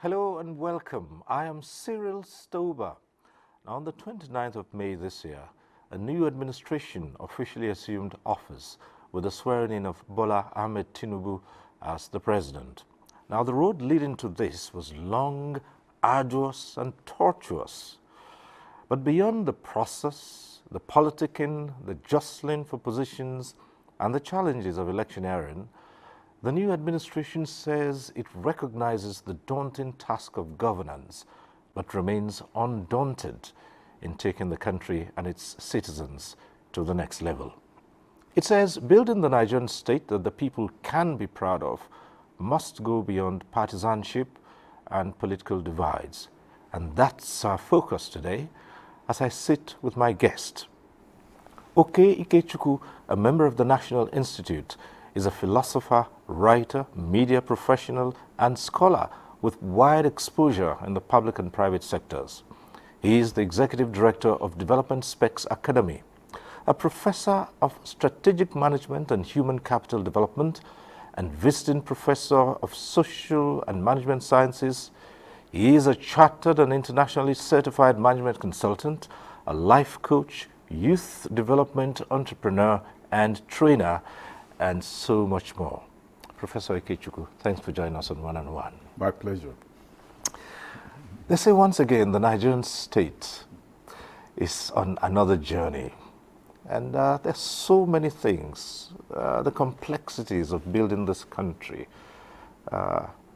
Hello and welcome. I am Cyril Stober. Now, on the 29th of May this year, a new administration officially assumed office with the swearing-in of Bola Ahmed Tinubu as the president. Now, the road leading to this was long, arduous, and tortuous. But beyond the process, the politicking, the jostling for positions, and the challenges of electioneering, the new administration says it recognizes the daunting task of governance, but remains undaunted in taking the country and its citizens to the next level. It says building the Nigerian state that the people can be proud of must go beyond partisanship and political divides. And that's our focus today as I sit with my guest. Okey Ikechukwu, a member of the National Institute, is a philosopher, writer, media professional, and scholar with wide exposure in the public and private sectors. He is the Executive Director of Development Specs Academy, a professor of strategic management and human capital development, and visiting professor of social and management sciences. He is a chartered and internationally certified management consultant, a life coach, youth development entrepreneur, and trainer, and so much more. Professor Ikechukwu, thanks for joining us on One-on-One. My pleasure. They say once again the Nigerian state is on another journey. And there's so many things, the complexities of building this country,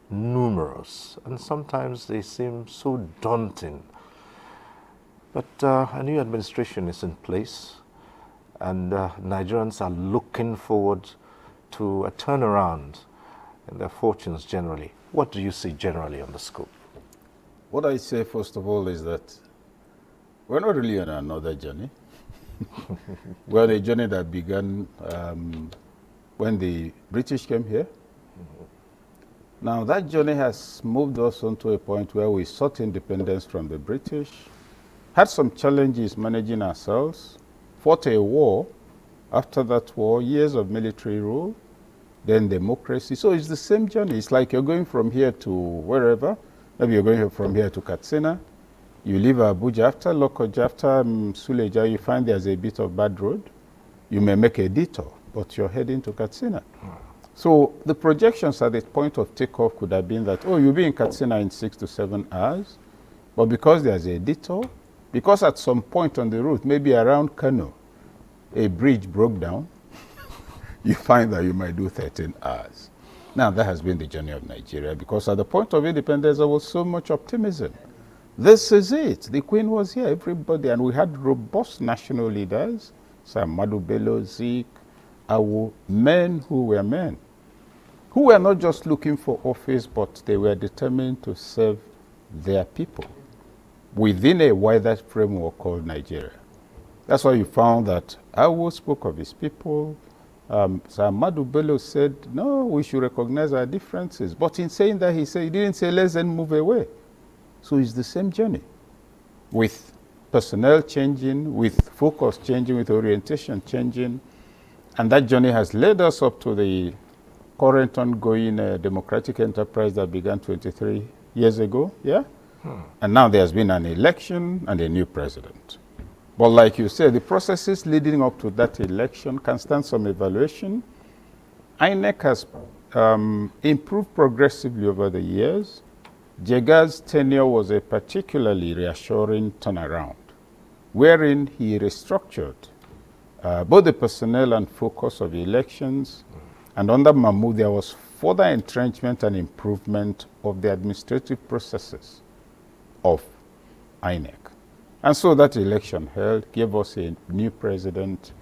numerous, and sometimes they seem so daunting. But a new administration is in place, and Nigerians are looking forward to a turnaround in their fortunes generally. What do you see generally on the scope? What I say, first of all, is that we're not really on another journey. We're on a journey that began when the British came here. Now, that journey has moved us on to a point where we sought independence from the British, had some challenges managing ourselves, fought a war. After that war, years of military rule, then democracy. So it's the same journey. It's like you're going from here to wherever. Maybe you're going from here to Katsina. You leave Abuja. After Lokoja, after Suleja, you find there's a bit of bad road. You may make a detour, but you're heading to Katsina. So the projections at the point of takeoff could have been that, oh, you'll be in Katsina in 6 to 7 hours. But because there's a detour, because at some point on the route, maybe around Kano, a bridge broke down, you find that you might do 13 hours. Now, that has been the journey of Nigeria, because at the point of independence, there was so much optimism. This is it. The Queen was here, everybody, and we had robust national leaders, Sam Madu Bello, Zik, Awu, men who were not just looking for office, but they were determined to serve their people within a wider framework called Nigeria. That's why you found that Awu spoke of his people. Sir Madu Bello said, no, we should recognize our differences. But in saying that, he didn't say, let's then move away. So it's the same journey, with personnel changing, with focus changing, with orientation changing. And that journey has led us up to the current ongoing democratic enterprise that began 23 years ago, yeah? And now there's been an election and a new president. But like you said, the processes leading up to that election can stand some evaluation. INEC has improved progressively over the years. Jega's tenure was a particularly reassuring turnaround, wherein he restructured both the personnel and focus of the elections, And under Mahmoud, there was further entrenchment and improvement of the administrative processes of INEC. And so that election held, gave us a new president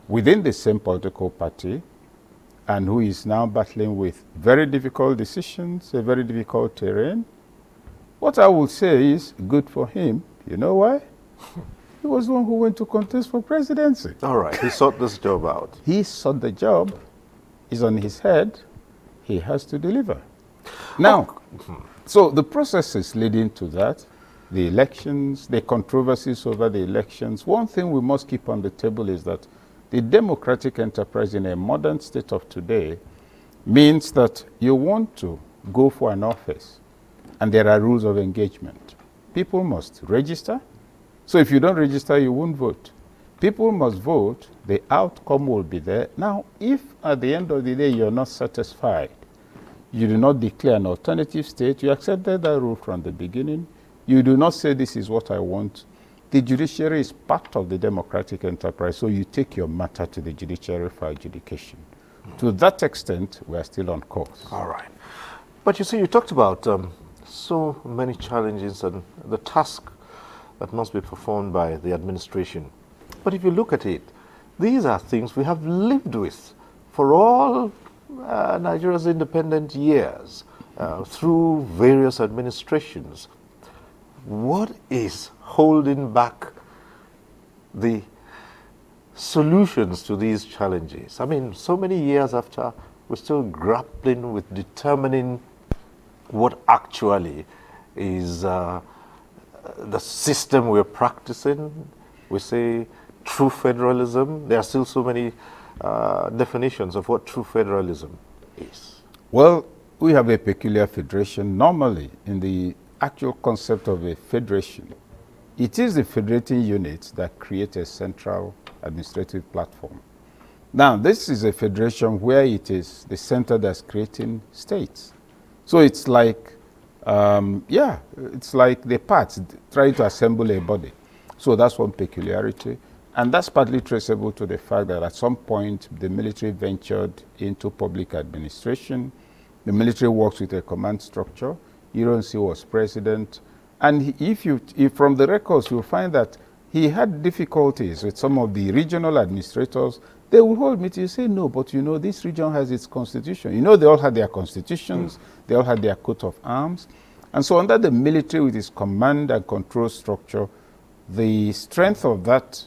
within the same political party, and who is now battling with very difficult decisions, a very difficult terrain. What I would say is good for him. You know why? He was the one who went to contest for presidency. All right, he sought this job out. He sought the job. It's on his head. He has to deliver. Now, so the processes leading to that, the elections, the controversies over the elections, one thing we must keep on the table is that the democratic enterprise in a modern state of today means that you want to go for an office, and there are rules of engagement. People must register. So if you don't register, you won't vote. People must vote. The outcome will be there. Now, if at the end of the day you're not satisfied, you do not declare an alternative state, you accepted that rule from the beginning, you do not say this is what I want. The judiciary is part of the democratic enterprise, so you take your matter to the judiciary for adjudication. To that extent, we are still on course. All right. But you see, you talked about so many challenges and the task that must be performed by the administration. But if you look at it, these are things we have lived with for all Nigeria's independent years through various administrations. What is holding back the solutions to these challenges? I mean, so many years after, we're still grappling with determining what actually is the system we're practicing. We say true federalism. There are still so many definitions of what true federalism is. Well, we have a peculiar federation. Normally, in the actual concept of a federation, it is the federating units that create a central administrative platform. Now, this is a federation where it is the center that's creating states. So it's like, it's like the parts trying to assemble a body. So that's one peculiarity. And that's partly traceable to the fact that at some point the military ventured into public administration. The military works with a command structure. Ironsi was president. And if from the records, you'll find that he had difficulties with some of the regional administrators. They will hold meetings and say, no, but you know, this region has its constitution. You know, they all had their constitutions. They all had their coat of arms. And so under the military with its command and control structure, the strength of that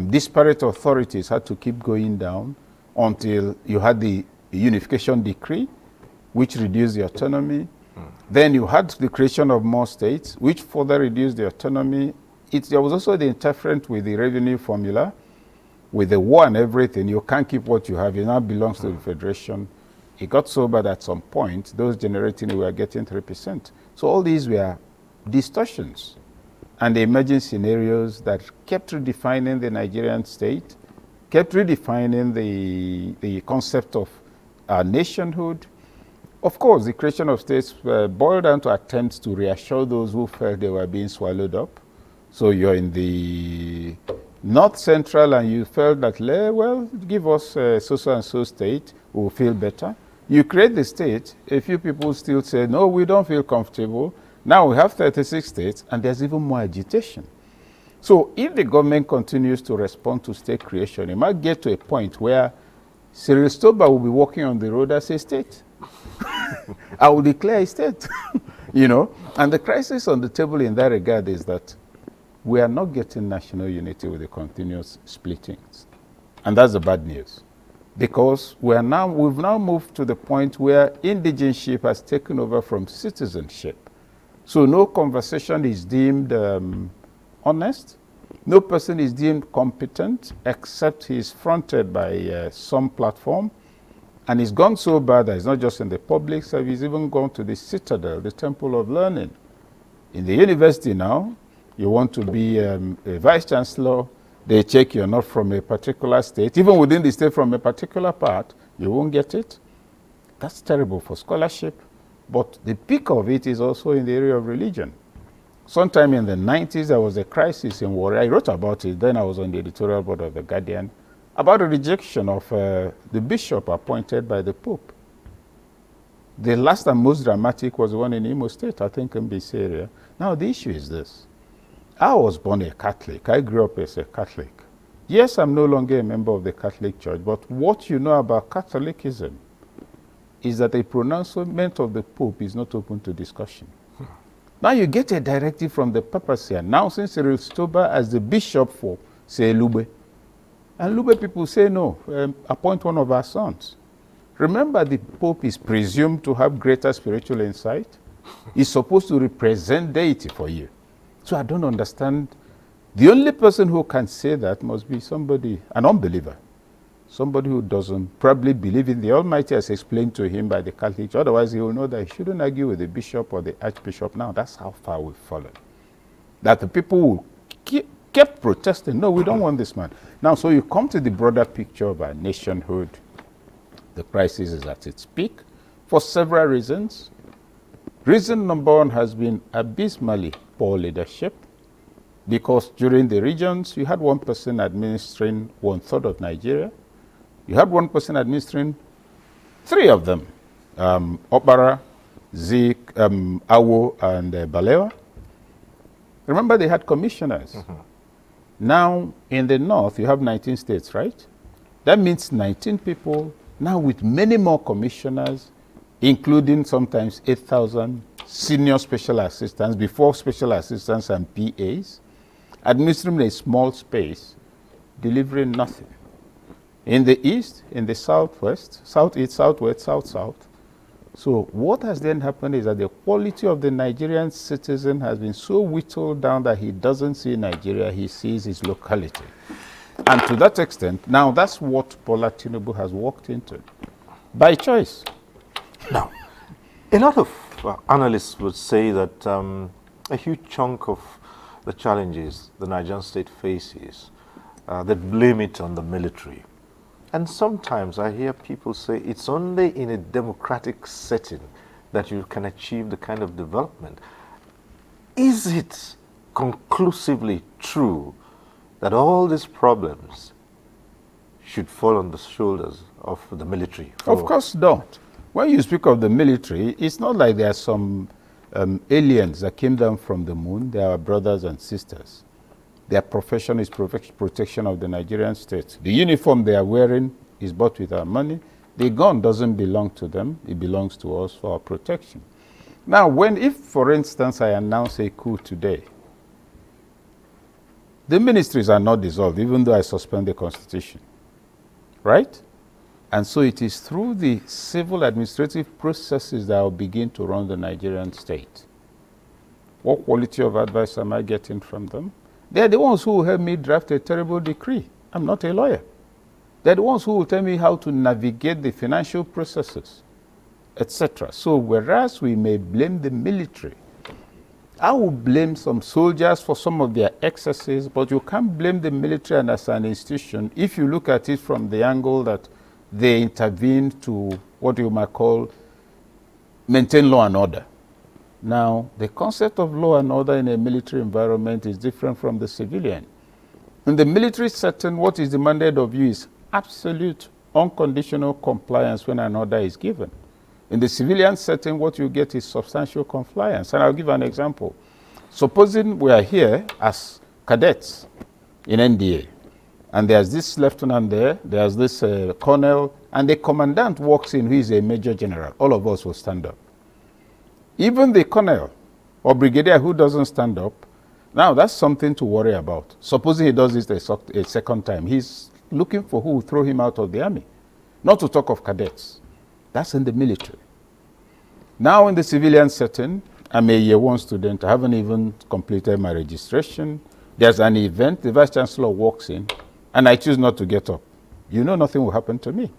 disparate authorities had to keep going down until you had the unification decree, which reduced the autonomy. Then you had the creation of more states, which further reduced the autonomy. There was also the interference with the revenue formula, with the war and everything. You can't keep what you have. It now belongs to the federation. It got so bad at some point, those generating were getting 3%. So all these were distortions and the emerging scenarios that kept redefining the Nigerian state, kept redefining the concept of nationhood. Of course, the creation of states boiled down to attempts to reassure those who felt they were being swallowed up. So you're in the north central and you felt that, well, give us so and so state, we'll feel better. You create the state, a few people still say, no, we don't feel comfortable. Now we have 36 states and there's even more agitation. So if the government continues to respond to state creation, it might get to a point where Cyril Stober will be walking on the road as a state. I will declare a state, you know. And the crisis on the table in that regard is that we are not getting national unity with the continuous splittings. And that's the bad news. Because we've now moved to the point where indigenship has taken over from citizenship. So no conversation is deemed honest. No person is deemed competent except he is fronted by some platform. And it's gone so bad that it's not just in the public service, it's even gone to the citadel, the temple of learning. In the university now, you want to be a vice chancellor, they check you're not from a particular state. Even within the state from a particular part, you won't get it. That's terrible for scholarship. But the peak of it is also in the area of religion. Sometime in the 90s, there was a crisis in Warri. I wrote about it. Then I was on the editorial board of The Guardian. about the rejection of the bishop appointed by the Pope. The last and most dramatic was the one in Imo State, I think in this area. Now, the issue is this. I was born a Catholic. I grew up as a Catholic. Yes, I'm no longer a member of the Catholic Church, but what you know about Catholicism is that a pronouncement of the Pope is not open to discussion. Now you get a directive from the papacy announcing Cyril Stoba as the bishop for, say, Lube. And Lube people say, no, appoint one of our sons. Remember, the Pope is presumed to have greater spiritual insight. He's supposed to represent deity for you. So I don't understand. The only person who can say that must be somebody, an unbeliever. Somebody who doesn't probably believe in the Almighty as explained to him by the Catholic Church. Otherwise, he will know that he shouldn't argue with the bishop or the archbishop. Now, that's how far we've fallen. That the people who kept protesting, no, we don't want this man. Now, so you come to the broader picture of our nationhood. The crisis is at its peak for several reasons. Reason number one has been abysmally poor leadership, because during the regions, you had one person administering 1/3 of Nigeria. You had one person administering 3 of them, Okpara, Zik, Awo, and Balewa. Remember, they had commissioners. Now, in the north, you have 19 states, right? That means 19 people, now with many more commissioners, including sometimes 8,000 senior special assistants, before special assistants and PAs, administering a small space, delivering nothing. In the east, in the southwest, southeast, southwest, south-south. So what has then happened is that the quality of the Nigerian citizen has been so whittled down that he doesn't see Nigeria, he sees his locality. And to that extent, now that's what Bola Tinubu has walked into, by choice. Now, a lot of analysts would say that a huge chunk of the challenges the Nigerian state faces, they blame it on the military. And sometimes I hear people say it's only in a democratic setting that you can achieve the kind of development. Is it conclusively true that all these problems should fall on the shoulders of the military? Of course not. When you speak of the military, it's not like there are some aliens that came down from the moon. They are brothers and sisters. Their profession is protection of the Nigerian state. The uniform they are wearing is bought with our money. The gun doesn't belong to them. It belongs to us for our protection. Now, if, for instance, I announce a coup today, the ministries are not dissolved, even though I suspend the constitution, right? And so it is through the civil administrative processes that I'll begin to run the Nigerian state. What quality of advice am I getting from them? They're the ones who will help me draft a terrible decree. I'm not a lawyer. They're the ones who will tell me how to navigate the financial processes, etc. So whereas we may blame the military, I will blame some soldiers for some of their excesses, but you can't blame the military and as an institution if you look at it from the angle that they intervened to what you might call maintain law and order. Now, the concept of law and order in a military environment is different from the civilian. In the military setting, what is demanded of you is absolute, unconditional compliance when an order is given. In the civilian setting, what you get is substantial compliance. And I'll give an example. Supposing we are here as cadets in NDA, and there's this lieutenant there, there's this colonel, and the commandant walks in who is a major general. All of us will stand up. Even the colonel or brigadier who doesn't stand up, now that's something to worry about. Supposing he does this a second time, he's looking for who will throw him out of the army. Not to talk of cadets. That's in the military. Now in the civilian setting, I'm a year 1 student. I haven't even completed my registration. There's an event, the vice chancellor walks in, and I choose not to get up. You know nothing will happen to me.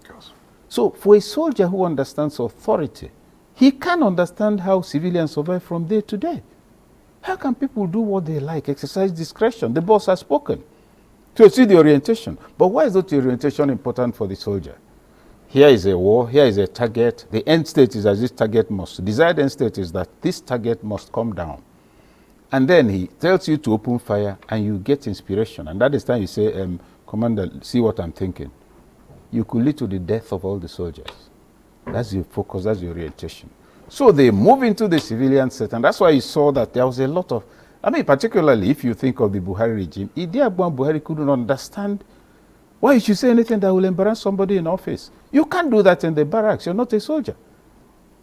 So for a soldier who understands authority, he can understand how civilians survive from day to day. How can people do what they like, exercise discretion? The boss has spoken to see the orientation. But why is not the orientation important for the soldier? Here is a war, here is a target. The end state is that this target must, desired end state is that this target must come down. And then he tells you to open fire and you get inspiration. And that is time you say, Commander, see what I'm thinking. You could lead to the death of all the soldiers. That's your focus, that's your orientation. So they move into the civilian set, and that's why you saw that there was a lot of, I mean, particularly if you think of the Buhari regime, Idi Abuan Buhari couldn't understand why you should say anything that will embarrass somebody in office. You can't do that in the barracks, you're not a soldier.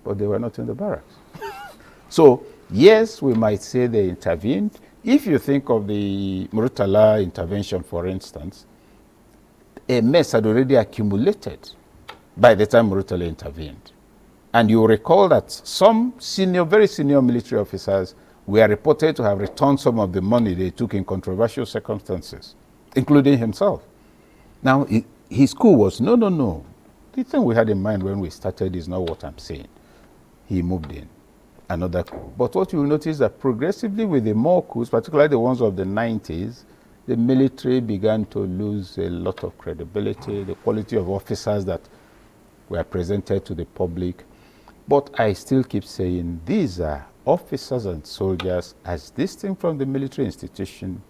But they were not in the barracks. So, yes, we might say they intervened. If you think of the Murtala intervention, for instance, a mess had already accumulated by the time Murtala intervened. And you recall that some senior, very senior military officers were reported to have returned some of the money they took in controversial circumstances, including himself. Now, his coup was, no. The thing we had in mind when we started is not what I'm saying. He moved in, another coup. But what you will notice that progressively with the more coups, particularly the ones of the 90s, the military began to lose a lot of credibility, the quality of officers that were presented to the public. But I still keep saying these are officers and soldiers as distinct from the military institution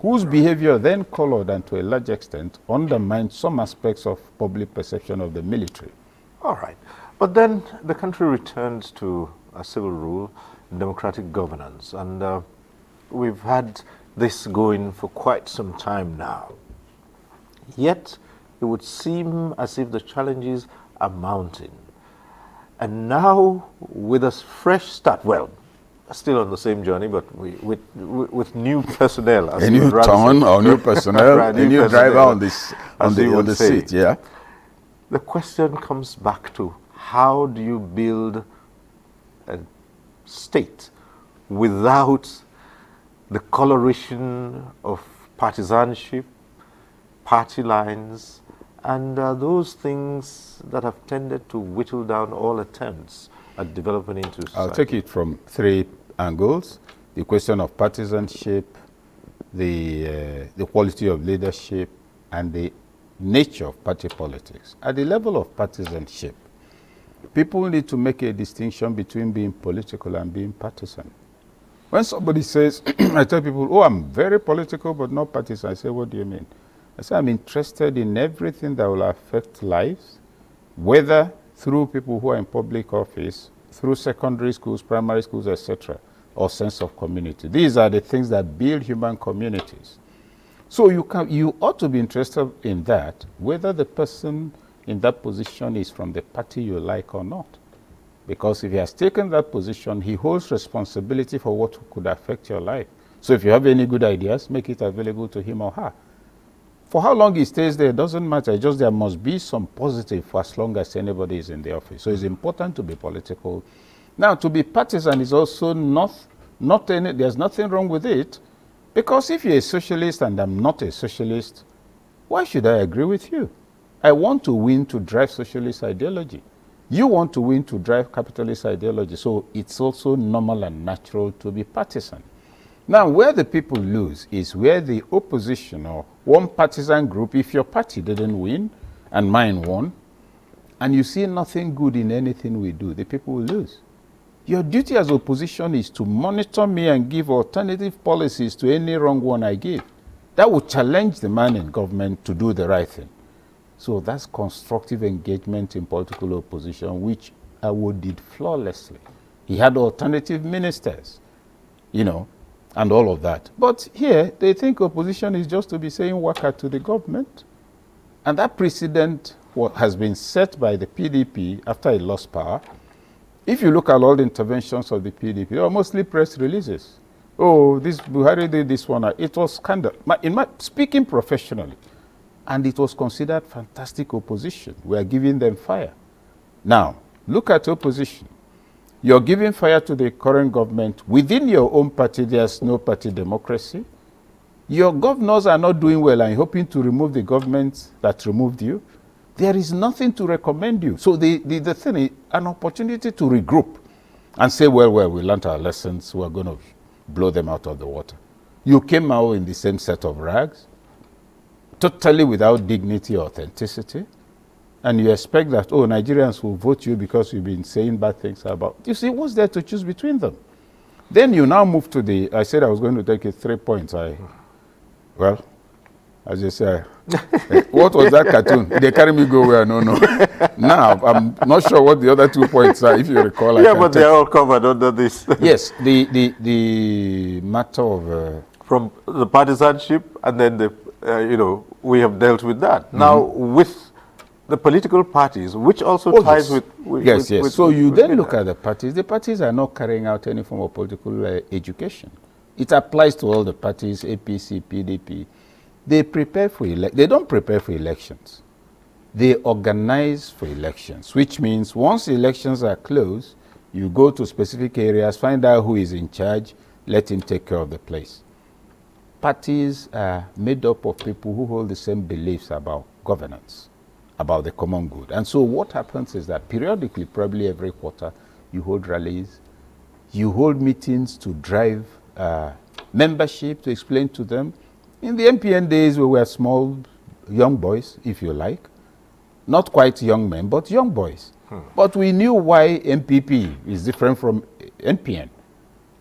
whose behavior then colored and to a large extent undermined some aspects of public perception of the military. All right. But then the country returned to a civil rule, democratic governance, and we've had this going for quite some time now. Yet, it would seem as if the challenges are mounting. And now, with a fresh start, well, still on the same journey, but with new personnel. A new tone or new personnel, a new driver on the seat, yeah. The question comes back to, how do you build a state without the coloration of partisanship, party lines, and those things that have tended to whittle down all attempts at developing into society? I'll take it from three angles. The question of partisanship, the quality of leadership, and the nature of party politics. At the level of partisanship, people need to make a distinction between being political and being partisan. When somebody says, I tell people, oh, I'm very political but not partisan, I say, what do you mean? I say, I'm interested in everything that will affect lives, whether through people who are in public office, through secondary schools, primary schools, etc., or sense of community. These are the things that build human communities. So you ought to be interested in that, whether the person in that position is from the party you like or not. Because if he has taken that position, he holds responsibility for what could affect your life. So if you have any good ideas, make it available to him or her. For how long he stays there, doesn't matter. Just there must be some positive for as long as anybody is in the office. So it's important to be political. Now, to be partisan is also there's nothing wrong with it. Because if you're a socialist and I'm not a socialist, why should I agree with you? I want to win to drive socialist ideology. You want to win to drive capitalist ideology. So it's also normal and natural to be partisan. Now, where the people lose is where the opposition or one partisan group, if your party didn't win and mine won, and you see nothing good in anything we do, the people will lose. Your duty as opposition is to monitor me and give alternative policies to any wrong one I give. That will challenge the man in government to do the right thing. So that's constructive engagement in political opposition, which Awo did flawlessly. He had alternative ministers, and all of that. But here, they think opposition is just to be saying waka to the government. And that precedent has been set by the PDP after it lost power. If you look at all the interventions of the PDP, they are mostly press releases. Oh, this Buhari did this one. It was kind of, speaking professionally, and it was considered fantastic opposition. We are giving them fire. Now, look at opposition. You're giving fire to the current government. Within your own party, there's no party democracy. Your governors are not doing well and you're hoping to remove the government that removed you. There is nothing to recommend you. So the thing is an opportunity to regroup and say, well, we learned our lessons. We're going to blow them out of the water. You came out in the same set of rags, totally without dignity or authenticity. And you expect that, Nigerians will vote you because you've been saying bad things about. You see, what's there to choose between them? Then you now move to I said I was going to take it 3 points. Well, as you say, What was that cartoon? They carry me go where I don't know. Now, I'm not sure what the other 2 points are, if you recall. Yeah, but they're all covered under this. Yes, the matter of... From the partisanship, and then we have dealt with that. Now, with the political parties, which also ties yes. with... Yes. So you then look that. at the parties. The parties are not carrying out any form of political education. It applies to all the parties, APC, PDP. They prepare for they don't prepare for elections. They organize for elections, which means once elections are closed, you go to specific areas, find out who is in charge, let him take care of the place. Parties are made up of people who hold the same beliefs about governance, about the common good. And so what happens is that periodically, probably every quarter, you hold rallies, you hold meetings to drive membership, to explain to them. In the MPN days, we were small, young boys, if you like. Not quite young men, but young boys. But we knew why MPP is different from NPN.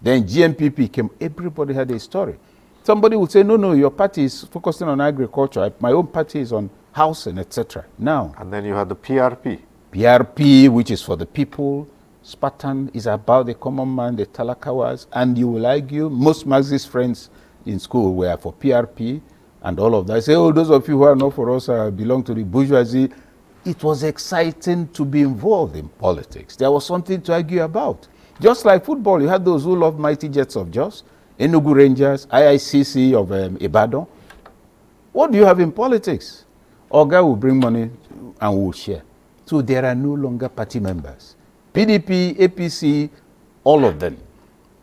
Then GMPP came, everybody had a story. Somebody would say, no, your party is focusing on agriculture. My own party is on housing, etc. Now. And then you had the PRP. PRP, which is for the people. Spartan is about the common man, the Talakawas. And you will argue, most Marxist friends in school were for PRP and all of that. I say, those of you who are not for us belong to the bourgeoisie. It was exciting to be involved in politics. There was something to argue about. Just like football, you had those who loved Mighty Jets of Jos, Enugu Rangers, IICC of Ibadan. What do you have in politics? Oga will bring money and will share. So there are no longer party members. PDP, APC, all of them.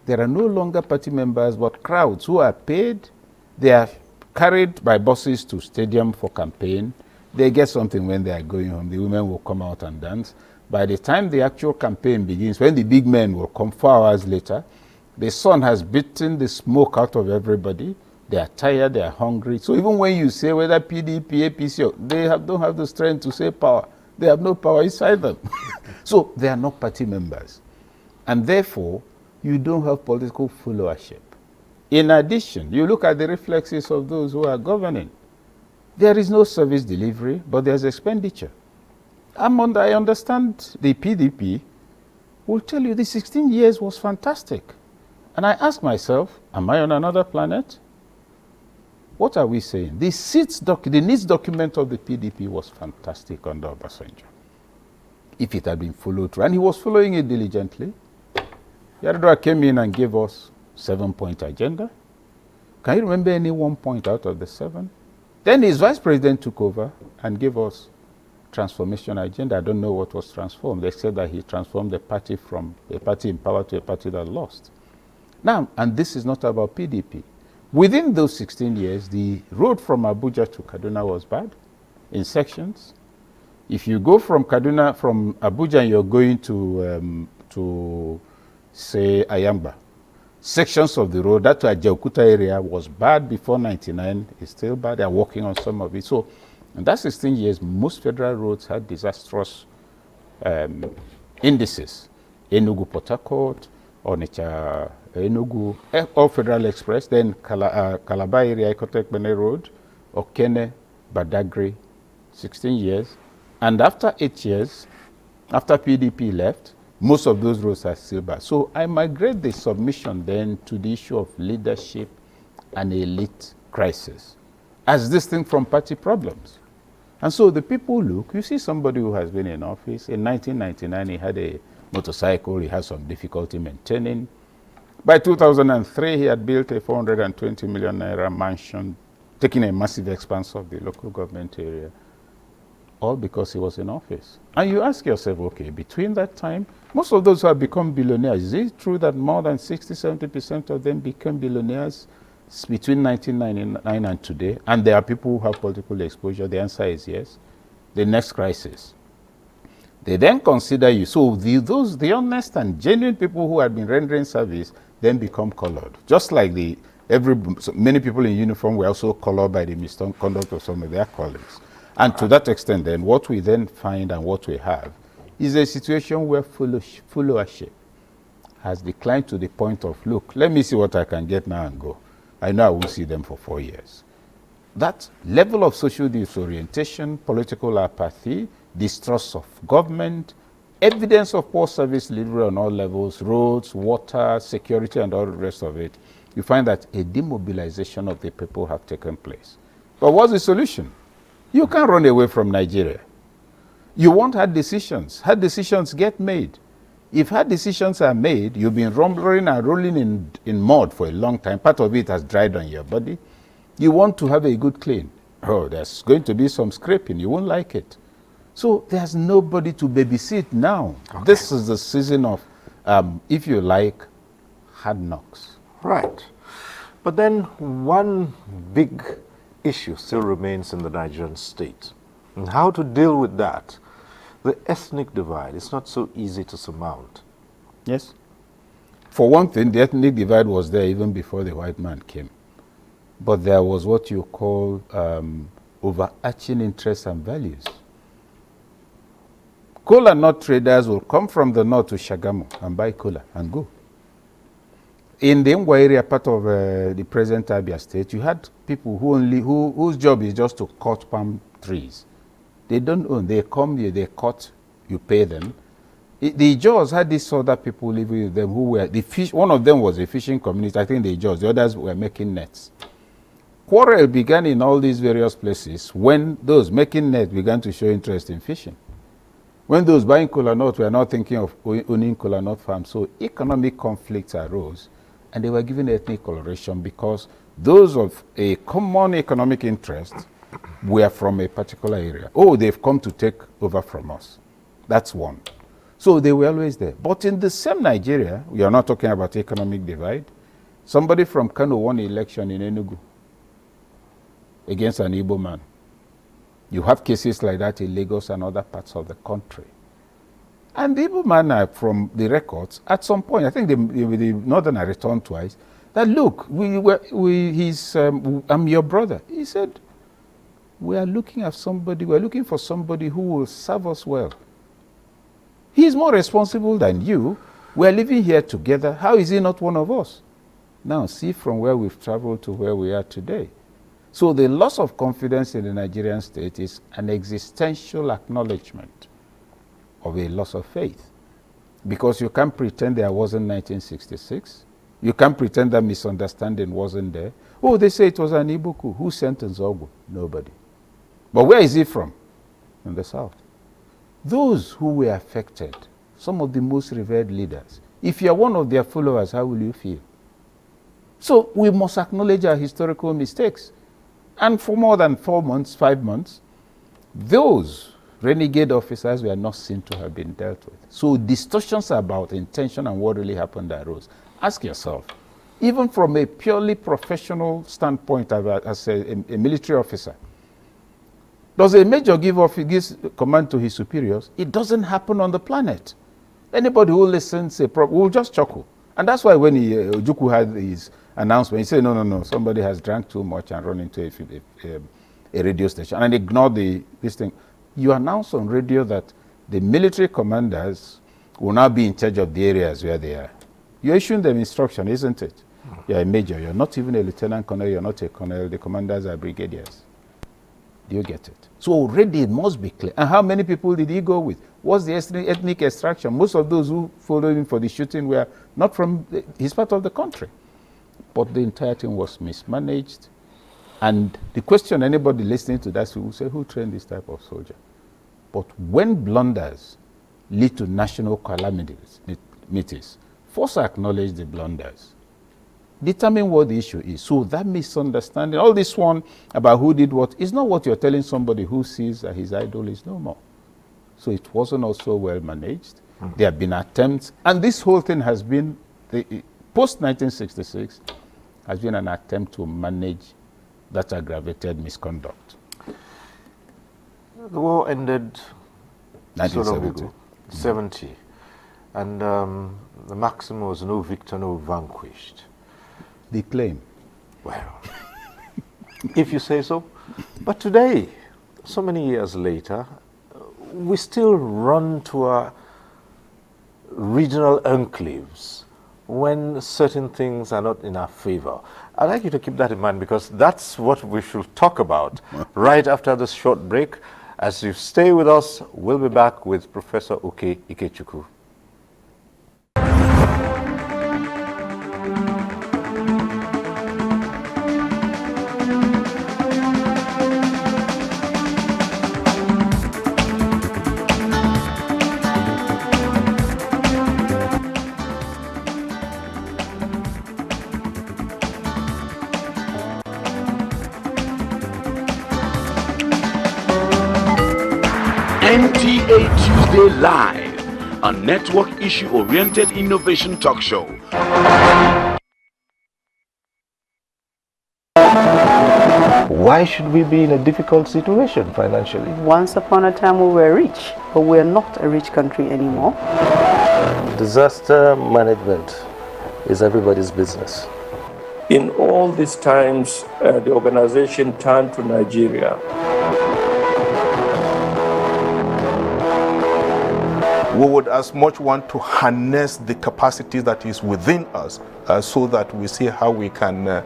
There are no longer party members, but crowds who are paid. They are carried by buses to stadium for campaign. They get something when they are going home. The women will come out and dance. By the time the actual campaign begins, when the big men will come 4 hours later, the sun has beaten the smoke out of everybody. They are tired, they are hungry. So even when you say whether PDP, APC, they don't have the strength to say power. They have no power inside them. So they are not party members. And therefore, you don't have political followership. In addition, you look at the reflexes of those who are governing. There is no service delivery, but there's expenditure. I understand the PDP will tell you the 16 years was fantastic. And I ask myself, am I on another planet? What are we saying? The needs document of the PDP was fantastic under Obasanjo. If it had been followed through, and he was following it diligently. Yar'Adua came in and gave us 7-point agenda. Can you remember any 1 point out of the 7? Then his vice president took over and gave us transformation agenda. I don't know what was transformed, except that he transformed the party from a party in power to a party that lost. Now, and this is not about PDP. Within those 16 years, the road from Abuja to Kaduna was bad in sections. If you go from Abuja and you're going to say, Ayamba, sections of the road, that Ajaokuta area was bad before 99, it's still bad. They're working on some of it. So, in that 16 years, most federal roads had disastrous indices. Enugu, Port Harcourt, Onitsha, Enugu, all Federal Express, then Calabar area, Ikotekbene Road, Okene, Badagry, 16 years. And after 8 years, after PDP left, most of those roads are still bad. So I migrate the submission then to the issue of leadership and elite crisis as distinct from party problems. And so the people look, you see somebody who has been in office. In 1999, he had a motorcycle, he had some difficulty maintaining. By 2003, he had built a 420 million naira mansion, taking a massive expanse of the local government area, all because he was in office. And you ask yourself, okay, between that time, most of those who have become billionaires, is it true that more than 60-70% of them became billionaires between 1999 and today? And there are people who have political exposure. The answer is yes. The next crisis. They then consider you. So the honest and genuine people who had been rendering service then become colored. Just like many people in uniform were also colored by the misconduct of some of their colleagues. And to that extent, then, what we then find and what we have is a situation where followership has declined to the point of, look, let me see what I can get now and go. I know I will see them for 4 years. that level of social disorientation, political apathy, distrust of government, evidence of poor service delivery on all levels, roads, water, security, and all the rest of it, you find that a demobilization of the people have taken place. But what's the solution? You can't run away from Nigeria. You want hard decisions. Hard decisions get made. If hard decisions are made, you've been rumbling and rolling in mud for a long time. Part of it has dried on your body. You want to have a good clean. Oh, there's going to be some scraping. You won't like it. So there's nobody to babysit now. Okay. This is the season of, if you like, hard knocks. Right. But then one big issue still remains in the Nigerian state. And how to deal with that? The ethnic divide is not so easy to surmount. Yes. For one thing, the ethnic divide was there even before the white man came. But there was what you call overarching interests and values. Kola nut traders will come from the north to Shagamu and buy kola and go. In the Ngwa area, part of the present Abia state, you had people whose job is just to cut palm trees. They don't own. They come here, they cut, you pay them. The Jaws had these other people living with them who were, one of them was a fishing community, I think the Jaws, the others were making nets. Quarrel began in all these various places when those making nets began to show interest in fishing. When those buying kola nut were not thinking of owning kola nut farms, so economic conflicts arose, and they were given ethnic coloration because those of a common economic interest were from a particular area. Oh, they've come to take over from us. That's one. So they were always there. But in the same Nigeria, we are not talking about economic divide. Somebody from Kano won an election in Enugu against an Igbo man. You have cases like that in Lagos and other parts of the country. And the Igbo man, from the records, at some point, I think the Northerner returned twice, that look, I'm your brother. He said, we're looking for somebody who will serve us well. He's more responsible than you. We're living here together. How is he not one of us? Now, see from where we've traveled to where we are today. So the loss of confidence in the Nigerian state is an existential acknowledgement of a loss of faith. Because you can't pretend there wasn't 1966. You can't pretend that misunderstanding wasn't there. Oh, they say it was an Igbo coup. Who sent Nzogwu? Nobody. But where is he from? In the south. Those who were affected, some of the most revered leaders, if you're one of their followers, how will you feel? So we must acknowledge our historical mistakes. And for more than 4 months, 5 months, those renegade officers were not seen to have been dealt with. So distortions about intention and what really happened arose. Ask yourself, even from a purely professional standpoint as a military officer, does a major gives command to his superiors? It doesn't happen on the planet. Anybody who listens will just chuckle. And that's why when Ikechukwu had his announcement, he said, no, somebody has drank too much and run into a radio station and ignored this thing. You announce on radio that the military commanders will now be in charge of the areas where they are. You're issuing them instruction, isn't it? You're a major. You're not even a lieutenant colonel. You're not a colonel. The commanders are brigadiers. Do you get it? So already it must be clear. And how many people did he go with? What's the ethnic extraction? Most of those who followed him for the shooting were not from his part of the country. But the entire thing was mismanaged. And the question anybody listening to that will say, who trained this type of soldier? But when blunders lead to national calamities, first acknowledge the blunders. Determine what the issue is. So that misunderstanding, all this one about who did what, is not what you're telling somebody who sees that his idol is no more. So it wasn't also well managed. There have been attempts, and this whole thing has been, post-1966, has been an attempt to manage that aggravated misconduct. The war ended 1970. And the maxim was no victor, no vanquished. The claim. Well, if you say so. But today, so many years later, we still run to our regional enclaves when certain things are not in our favor. I'd like you to keep that in mind because that's what we should talk about right after this short break. As you stay with us, we'll be back with Professor Okey Ikechukwu. NTA Tuesday Live, a network issue-oriented innovation talk show. Why should we be in a difficult situation financially? Once upon a time we were rich, but we're not a rich country anymore. Disaster management is everybody's business. In all these times, the organization turned to Nigeria. We would as much want to harness the capacity that is within us so that we see how we can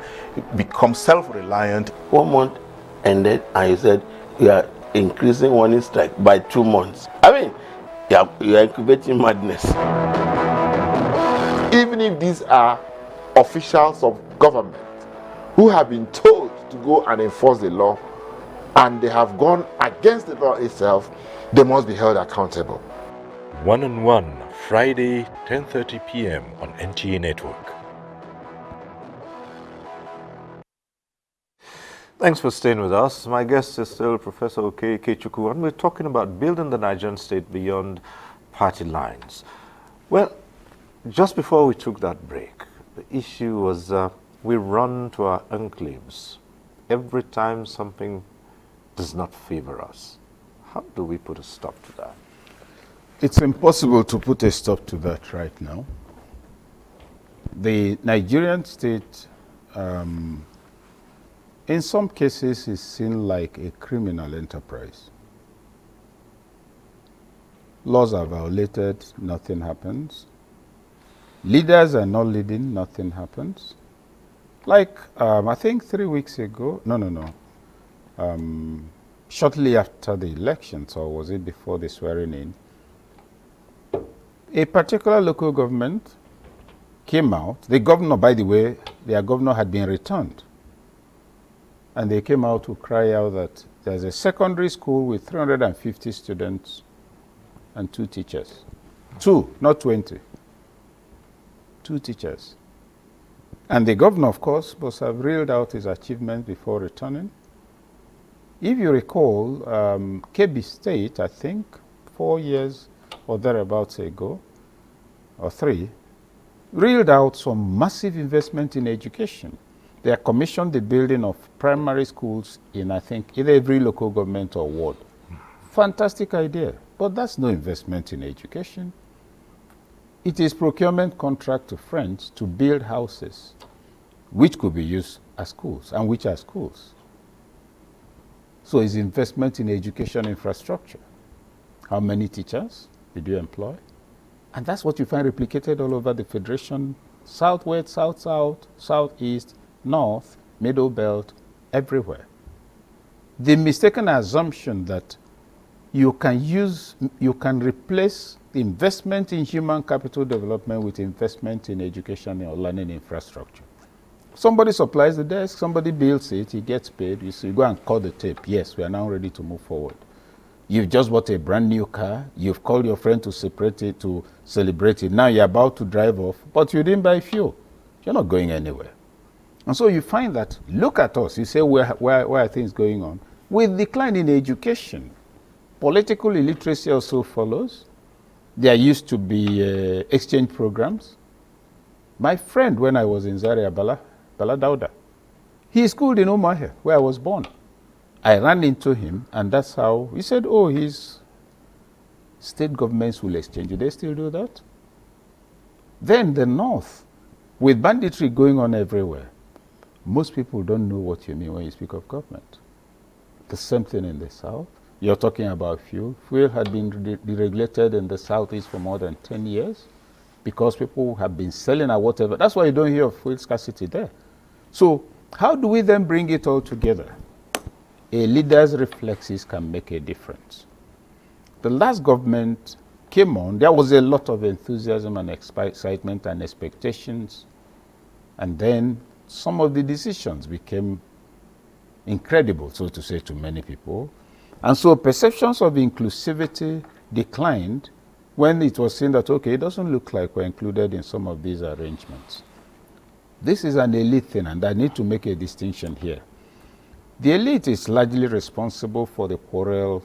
become self-reliant. 1 month ended and you said you are increasing warning strike by 2 months. I mean, you are incubating madness. Even if these are officials of government who have been told to go and enforce the law and they have gone against the law itself, they must be held accountable. One-on-One, Friday, 10:30 p.m. on NTA Network. Thanks for staying with us. My guest is still Professor Okey Ikechukwu, and we're talking about building the Nigerian state beyond party lines. Well, just before we took that break, the issue was we run to our enclaves every time something does not favor us. How do we put a stop to that? It's impossible to put a stop to that right now. The Nigerian state, in some cases, is seen like a criminal enterprise. Laws are violated, nothing happens. Leaders are not leading, nothing happens. Like, I think 3 weeks ago, shortly after the elections, or was it before the swearing in, a particular local government came out. The governor, by the way, their governor had been returned. And they came out to cry out that there's a secondary school with 350 students and 2 teachers. 2, not 20. 2 teachers. And the governor, of course, must have reeled out his achievements before returning. If you recall, Kebbi State, I think, 4 years or thereabouts ago, or 3, reeled out some massive investment in education. They have commissioned the building of primary schools in, I think, in every local government or ward. Fantastic idea, but that's no investment in education. It is procurement contract to friends to build houses which could be used as schools and which are schools. So it's investment in education infrastructure. How many teachers did you employ? And that's what you find replicated all over the Federation, southwest, south-south, southeast, north, middle belt, everywhere. The mistaken assumption that you can replace investment in human capital development with investment in education or learning infrastructure. Somebody supplies the desk, somebody builds it, he gets paid, you go and call the tape. Yes, we are now ready to move forward. You've just bought a brand new car. You've called your friend to celebrate it. Now you're about to drive off, but you didn't buy fuel. You're not going anywhere. And so you find that, look at us. You say, where are things going on? With decline in education, political illiteracy also follows. There used to be exchange programs. My friend, when I was in Zaria, Bala Dauda, he schooled in Umahi, where I was born. I ran into him, and that's how he said, oh, his state governments will exchange. Do they still do that? Then the north, with banditry going on everywhere, most people don't know what you mean when you speak of government. The same thing in the south. You're talking about fuel. Fuel had been deregulated in the southeast for more than 10 years. because people have been selling at whatever. That's why you don't hear of fuel scarcity there. So how do we then bring it all together? A leader's reflexes can make a difference. The last government came on, there was a lot of enthusiasm and excitement and expectations, and then some of the decisions became incredible, so to say, to many people. And so perceptions of inclusivity declined when it was seen that, okay, it doesn't look like we're included in some of these arrangements. This is an elite thing, and I need to make a distinction here. The elite is largely responsible for the quarrel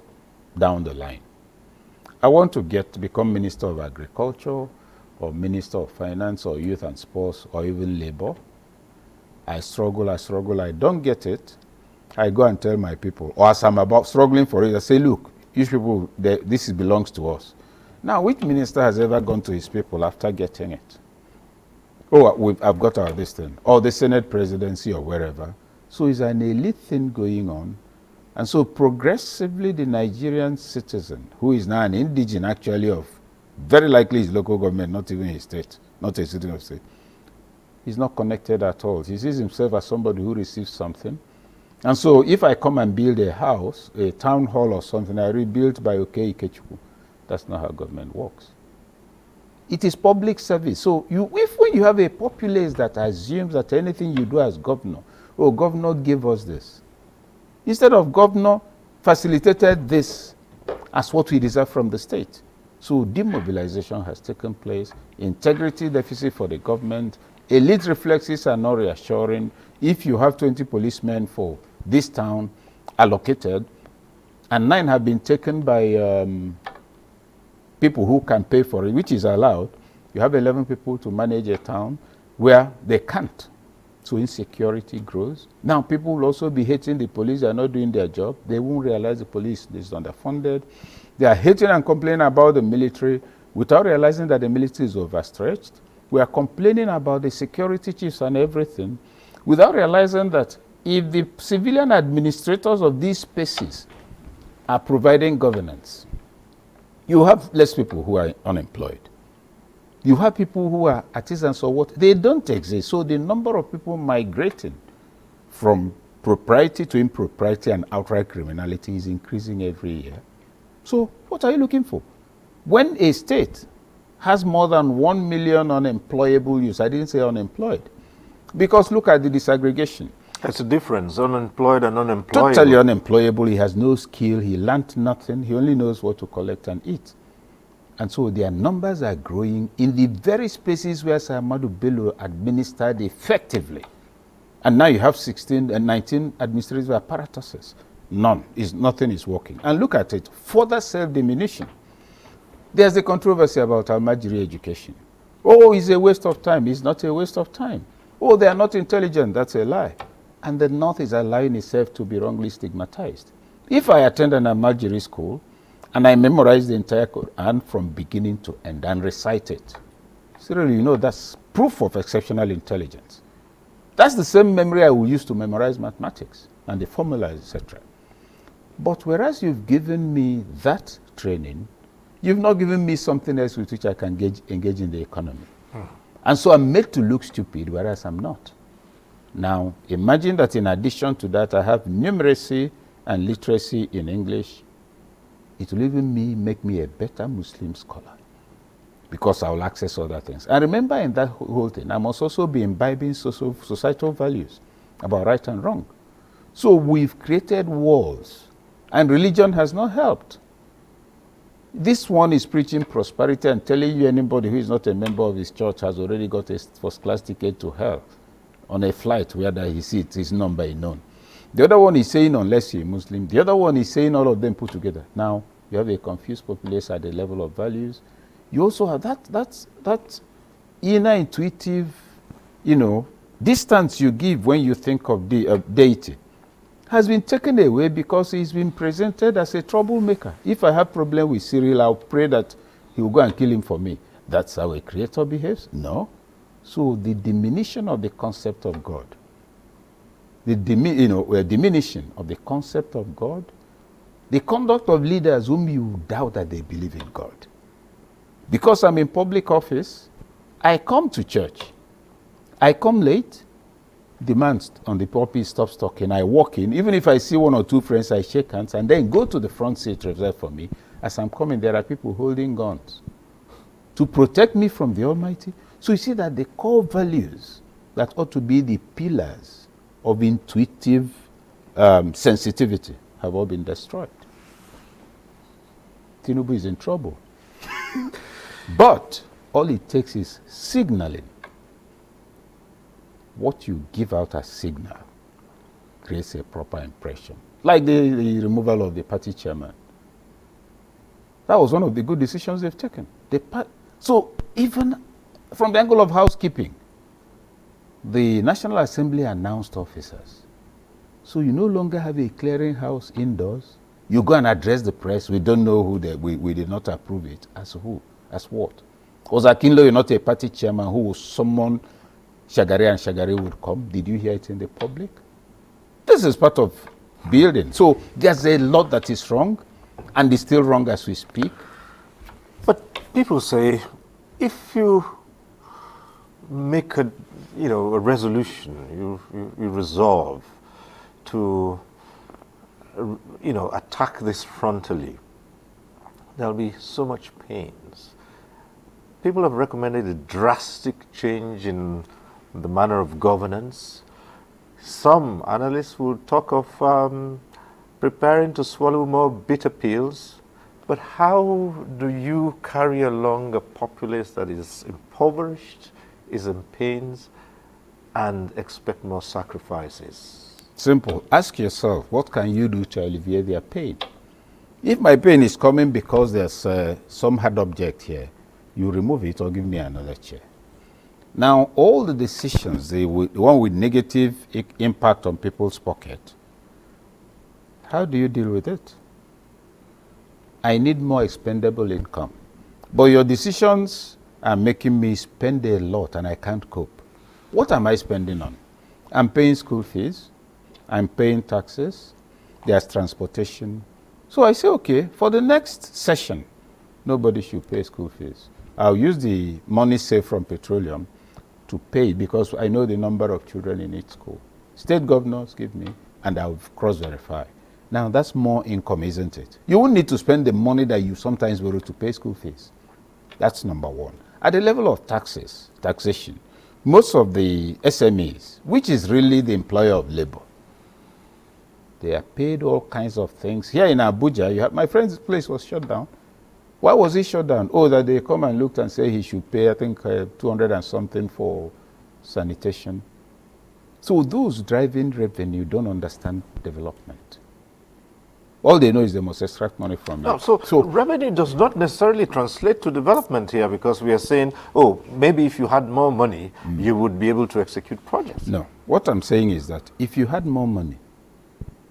down the line. I want to become Minister of Agriculture, or Minister of Finance, or Youth and Sports, or even Labor. I struggle, I don't get it. I go and tell my people, or as I'm about struggling for it, I say, look, you people, this belongs to us. Now, which minister has ever gone to his people after getting it? Oh, I've got our this thing, or the Senate presidency, or wherever. So it's an elite thing going on. And so progressively, the Nigerian citizen, who is now an indigene actually of very likely his local government, not even his state, not a citizen of state, he's not connected at all. He sees himself as somebody who receives something. And so if I come and build a house, a town hall or something, I rebuilt by Okey, Ikechukwu. That's not how government works. It is public service. So when you have a populace that assumes that anything you do as governor, oh, governor gave us this. Instead of governor facilitated this as what we deserve from the state. So demobilization has taken place, integrity deficit for the government, elite reflexes are not reassuring. If you have 20 policemen for this town allocated, and 9 have been taken by people who can pay for it, which is allowed, you have 11 people to manage a town where they can't. So insecurity grows. Now people will also be hating the police. They are not doing their job. They won't realize the police is underfunded. They are hating and complaining about the military without realizing that the military is overstretched. We are complaining about the security chiefs and everything without realizing that if the civilian administrators of these spaces are providing governance, you have less people who are unemployed. You have people who are artisans or what, they don't exist. So the number of people migrating from propriety to impropriety and outright criminality is increasing every year. So what are you looking for? When a state has more than 1 million unemployable youths, I didn't say unemployed, because look at the disaggregation. That's a difference, unemployed and unemployable. Totally unemployable, he has no skill, he learnt nothing, he only knows what to collect and eat. And so their numbers are growing in the very spaces where Ahmadu Bello administered effectively. And now you have 16 and 19 administrative apparatuses. Nothing is working. And look at it, further self-diminution. There's the controversy about Almajiri education. Oh, it's a waste of time. It's not a waste of time. Oh, they are not intelligent. That's a lie. And the North is allowing itself to be wrongly stigmatized. If I attend an Almajiri school, and I memorize the entire Quran from beginning to end and recite it, seriously, you know, that's proof of exceptional intelligence. That's the same memory I will use to memorize mathematics and the formulas, etc. But whereas you've given me that training, you've not given me something else with which I can engage in the economy. And so I'm made to look stupid, whereas I'm not. Now, imagine that in addition to that, I have numeracy and literacy in English. It will even make me a better Muslim scholar because I will access other things. And remember, in that whole thing, I must also be imbibing societal values about right and wrong. So we've created walls, and religion has not helped. This one is preaching prosperity and telling you anybody who is not a member of his church has already got a first-class ticket to hell on a flight where he seats his number is known. The other one is saying unless you're a Muslim. The other one is saying all of them put together. Now, you have a confused populace at the level of values. You also have that inner intuitive, distance you give when you think of deity has been taken away because he's been presented as a troublemaker. If I have problem with Cyril, I'll pray that he will go and kill him for me. That's how a creator behaves? No. So the diminution of the concept of God, a diminution of the concept of God, the conduct of leaders whom you doubt that they believe in God. Because I'm in public office, I come to church. I come late. The man on the pulpit stops talking. I walk in. Even if I see one or two friends, I shake hands and then go to the front seat reserved for me. As I'm coming, there are people holding guns to protect me from the Almighty. So you see that the core values that ought to be the pillars of intuitive sensitivity have all been destroyed. Tinubu is in trouble. But all it takes is signaling. What you give out as signal creates a proper impression. Like the removal of the party chairman. That was one of the good decisions they've taken. So even from the angle of housekeeping, the National Assembly announced officers. So you no longer have a clearinghouse indoors. You go and address the press. We don't know who we did not approve it. As who? As what? Was Akinloye not a party chairman who would summon Shagari and Shagari would come? Did you hear it in the public? This is part of building. So there's a lot that is wrong, and is still wrong as we speak. But people say, if you make a resolution, you resolve to attack this frontally, there'll be so much pains. People have recommended a drastic change in the manner of governance. Some analysts will talk of preparing to swallow more bitter pills. But how do you carry along a populace that is impoverished, is in pains, and expect more sacrifices? Simple. Ask yourself, what can you do to alleviate their pain? If my pain is coming because there's some hard object here, you remove it or give me another chair. Now, all the decisions, the one with negative impact on people's pocket, how do you deal with it? I need more expendable income. But your decisions are making me spend a lot and I can't cope. What am I spending on? I'm paying school fees. I'm paying taxes. There's transportation. So I say, okay, for the next session, nobody should pay school fees. I'll use the money saved from petroleum to pay because I know the number of children in each school. State governors give me, and I'll cross-verify. Now, that's more income, isn't it? You won't need to spend the money that you sometimes borrow to pay school fees. That's number one. At the level of taxation, most of the SMEs, which is really the employer of labor, they are paid all kinds of things. Here in Abuja, my friend's place was shut down. Why was he shut down? Oh, that they come and looked and say he should pay, I think, 200 and something for sanitation. So those driving revenue don't understand development. All they know is they must extract money from No, it. so revenue does not necessarily translate to development here, because we are saying, oh, maybe if you had more money, you would be able to execute projects. No, what I'm saying is that if you had more money,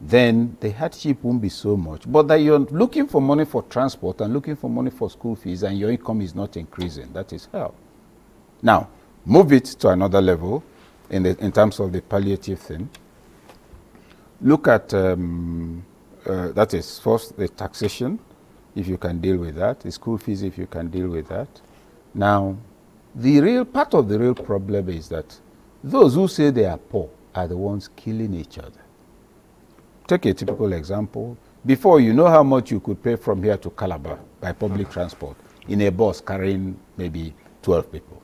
then the hardship won't be so much. But that you're looking for money for transport and looking for money for school fees and your income is not increasing, that is hell. Now, move it to another level in terms of the palliative thing. Look at, that is first the taxation, if you can deal with that, the school fees, if you can deal with that. Now, part of the real problem is that those who say they are poor are the ones killing each other. Take a typical example. Before, you know how much you could pay from here to Calabar by public transport in a bus carrying maybe 12 people.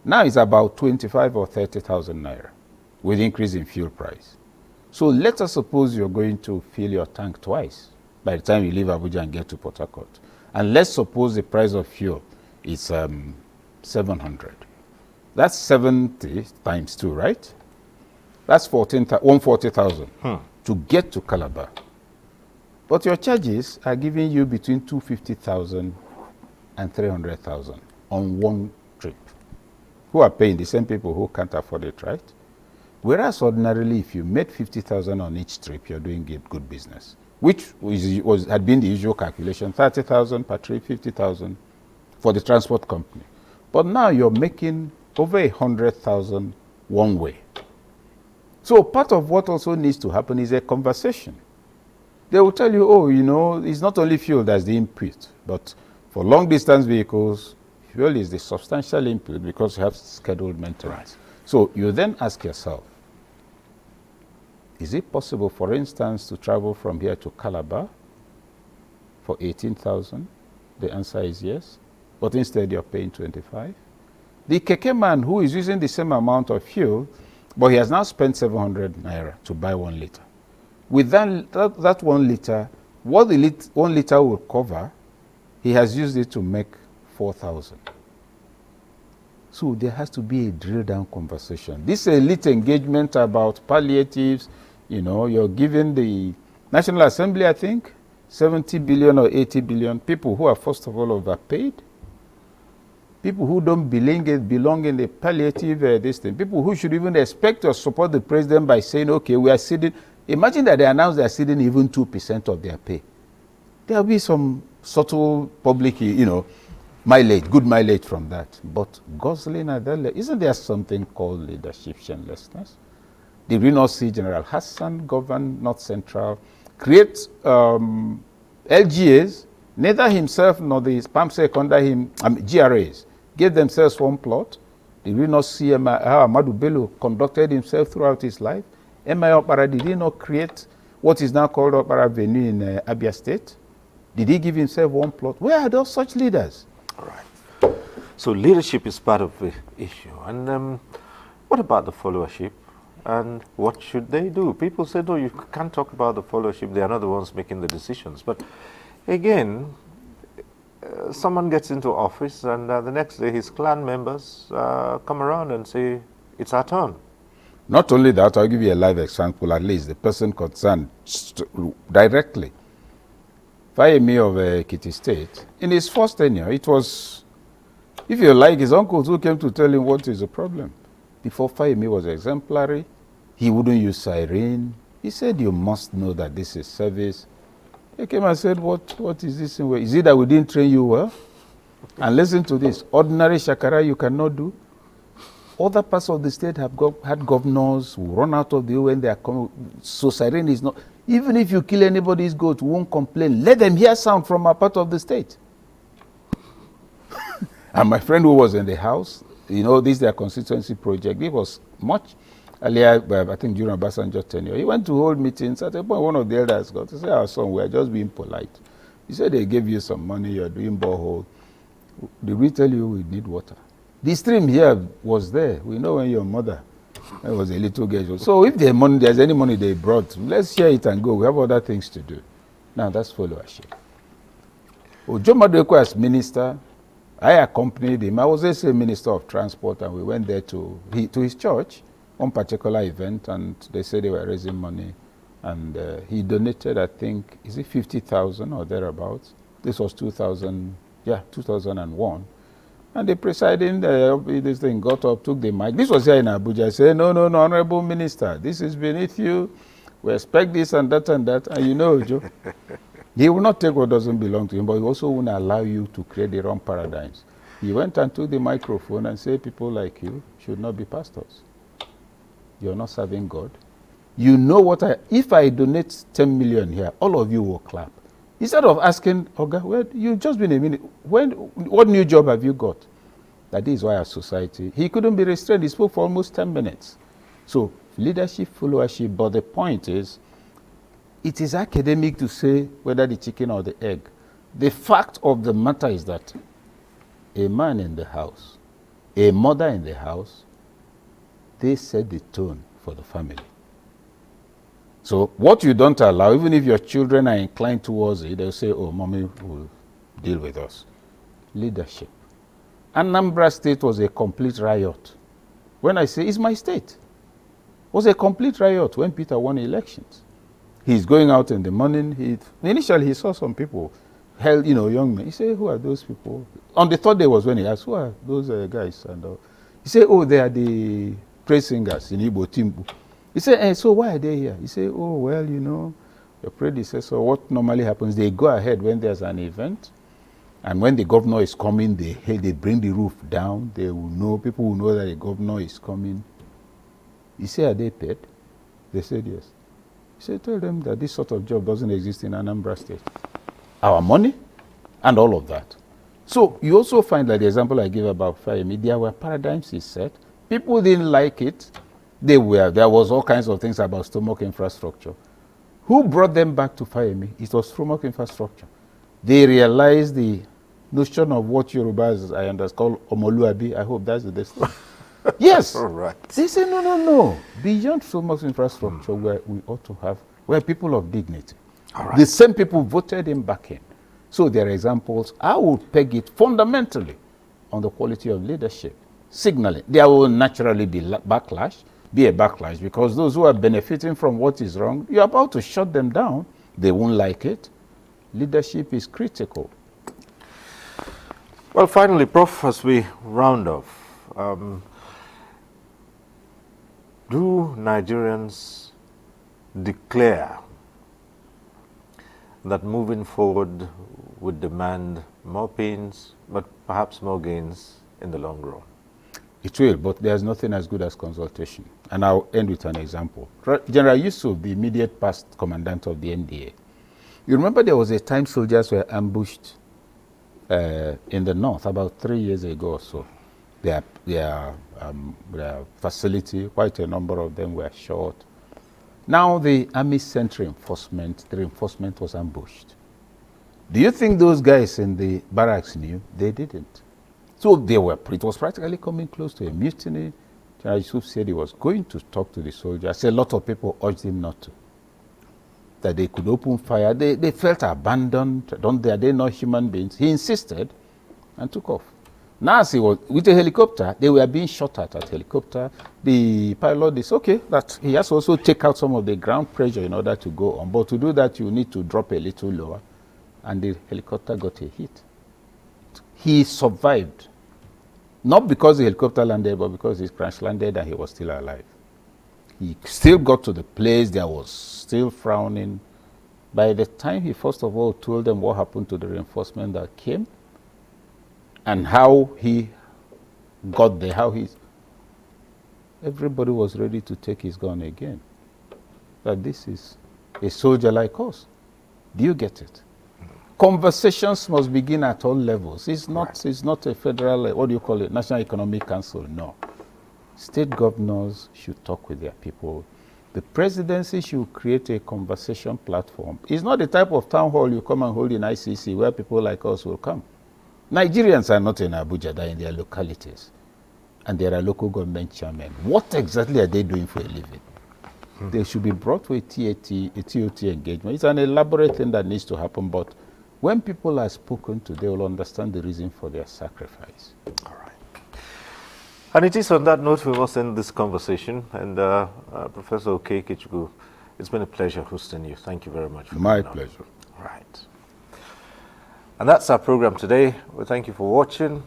Now it's about 25 or 30,000 naira with increase in fuel price. So let us suppose you're going to fill your tank twice by the time you leave Abuja and get to Port Harcourt. And let's suppose the price of fuel is 700. That's 70 times 2, right? That's 140,000 to get to Calabar. But your charges are giving you between 250,000 and 300,000 on one trip. Who are paying? The same people who can't afford it, right? Whereas ordinarily, if you made 50,000 on each trip, you're doing good business, which had been the usual calculation, 30,000 per trip, 50,000 for the transport company. But now you're making over 100,000 one way. So part of what also needs to happen is a conversation. They will tell you, oh, it's not only fuel that's the input, but for long distance vehicles, fuel is the substantial input because you have scheduled maintenance. So you then ask yourself, is it possible, for instance, to travel from here to Calabar for 18,000? The answer is yes. But instead you're paying 25. The keke man who is using the same amount of fuel, but he has now spent 700 naira to buy 1 liter. With that 1 liter, what the 1 liter will cover, he has used it to make 4,000. So there has to be a drill down conversation. This elite engagement about palliatives, you know, you're giving the National Assembly, I think, 70 billion or 80 billion, people who are first of all overpaid, people who don't belong in the palliative this thing, people who should even expect or support the president by saying, okay, we are ceding. Imagine that they announce they are ceding even 2% of their pay. There will be some subtle public, you know, mileage, good mileage from that. But guzzling at that, isn't there something called leadership shamelessness? Did we not see General Hassan govern North Central, create LGAs, neither himself nor the PAMSEC under him, GRAs, gave themselves one plot? Did we not see how Ahmadu Bello conducted himself throughout his life? M.I. Opara, did he not create what is now called Opara Avenue in Abia State? Did he give himself one plot? Where are those such leaders? All right. So leadership is part of the issue. And what about the followership? And what should they do? People say, no, you can't talk about the followership. They are not the ones making the decisions. But again, someone gets into office and the next day his clan members come around and say, it's our turn. Not only that, I'll give you a live example, at least the person concerned directly. Fayemi of Ekiti State, in his first tenure, it was, if you like, his uncles who came to tell him what is the problem. Before Fayemi was exemplary, he wouldn't use siren. He said, you must know that this is service. He came and said, what is this? Is it that we didn't train you well? And listen to this, ordinary shakara you cannot do. Other parts of the state have had governors who run out of the way when they are coming. So siren is not, even if you kill anybody's goat, won't complain. Let them hear sound from a part of the state. And my friend who was in the house, you know, this is their constituency project. It was much earlier, I think during Obasanjo's tenure. He went to hold meetings. At a point, one of the elders got to say, our son, we are just being polite. He said, they gave you some money, you're doing borehole. Did we tell you we need water? The stream here was there. We know when your mother was a little girl. So if there's any money they brought, let's share it and go. We have other things to do. Now that's followership. Ojo Madueko as minister, I accompanied him. I was also a minister of transport, and we went there to his church, one particular event, and they said they were raising money. And he donated, I think, is it 50,000 or thereabouts? This was 2001. And the presiding, this thing got up, took the mic. This was here in Abuja. I said, no, Honorable Minister, this is beneath you. We expect this and that and that. And you know, Joe, he will not take what doesn't belong to him, but he also won't allow you to create the wrong paradigms. He went and took the microphone and said, people like you should not be pastors. You're not serving God. You know what if I donate 10 million here, all of you will clap. Instead of asking, Oga, well, you've just been a minute. What new job have you got? That is why our society, he couldn't be restrained. He spoke for almost 10 minutes. So leadership, followership, but the point is, it is academic to say whether the chicken or the egg. The fact of the matter is that a man in the house, a mother in the house, they set the tone for the family. So what you don't allow, even if your children are inclined towards it, they'll say, oh, mommy will deal with us. Leadership. Anambra State was a complete riot. When I say it's my state, it was a complete riot when Peter won elections. He's going out in the morning. Initially, he saw some people, held, young men. He said, who are those people? On the third day was when he asked, who are those guys? And he said, oh, they are the praise singers in Igbo Timbu. He said, so why are they here? He said, oh, well, your predecessor, what normally happens, they go ahead when there's an event, and when the governor is coming, they bring the roof down. They will know, people will know that the governor is coming. He said, are they paid? They said, yes. He said, tell them that this sort of job doesn't exist in Anambra State. Our money and all of that. So you also find that the example I give about Fayemi, there were paradigms he set. People didn't like it. There was all kinds of things about stomach infrastructure. Who brought them back to Fayemi? It was stomach infrastructure. They realized the notion of what Yorubas, I understand, call Omoluabi. I hope that's the destiny. Yes. All right. They say, no. Beyond stomach infrastructure, where we ought to have, we're people of dignity. All right. The same people voted him back in. So there are examples. I would peg it fundamentally on the quality of leadership. Signaling. There will naturally be a backlash, because those who are benefiting from what is wrong, you're about to shut them down. They won't like it. Leadership is critical. Well, finally, Prof, as we round off, do Nigerians declare that moving forward would demand more pains, but perhaps more gains in the long run? It will, but there's nothing as good as consultation. And I'll end with an example. General Yusuf, the immediate past commandant of the NDA, you remember there was a time soldiers were ambushed in the north about 3 years ago or so. Their facility, quite a number of them were shot. Now the army sent reinforcement. The reinforcement was ambushed. Do you think those guys in the barracks knew? They didn't. So it was practically coming close to a mutiny. General Yusuf said he was going to talk to the soldiers. A lot of people urged him not to. That they could open fire. They felt abandoned. Are they not human beings? He insisted and took off. Now, as he was with a helicopter, they were being shot at helicopter. The pilot is okay, that he has to also take out some of the ground pressure in order to go on. But to do that, you need to drop a little lower. And the helicopter got a hit. He survived. Not because the helicopter landed, but because he crash landed and he was still alive. He still got to the place. There was still frowning. By the time he first of all told them what happened to the reinforcement that came and how he got there, everybody was ready to take his gun again. That this is a soldier like us. Do you get it? Conversations must begin at all levels. It's not a federal, what do you call it, National Economic Council, no. State governors should talk with their people. The presidency should create a conversation platform. It's not the type of town hall you come and hold in ICC where people like us will come. Nigerians are not in Abuja, they're in their localities. And there are local government chairmen. What exactly are they doing for a living? They should be brought to a TOT engagement. It's an elaborate thing that needs to happen, but when people are spoken to, they will understand the reason for their sacrifice. All right. And it is on that note we must end this conversation. And Professor Okey Ikechukwu, it's been a pleasure hosting you. Thank you very much. My pleasure. All right. And that's our program today. Well, thank you for watching.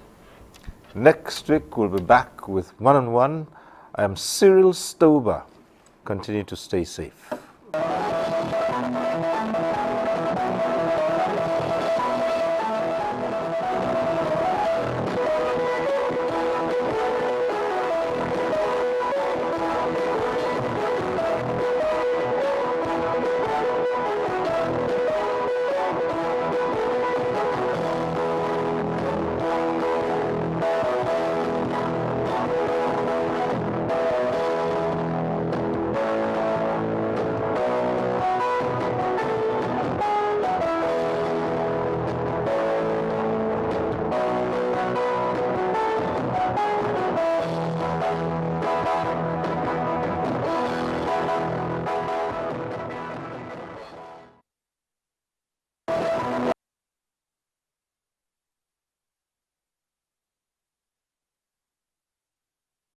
Next week, we'll be back with One-on-One. I am Cyril Stober. Continue to stay safe.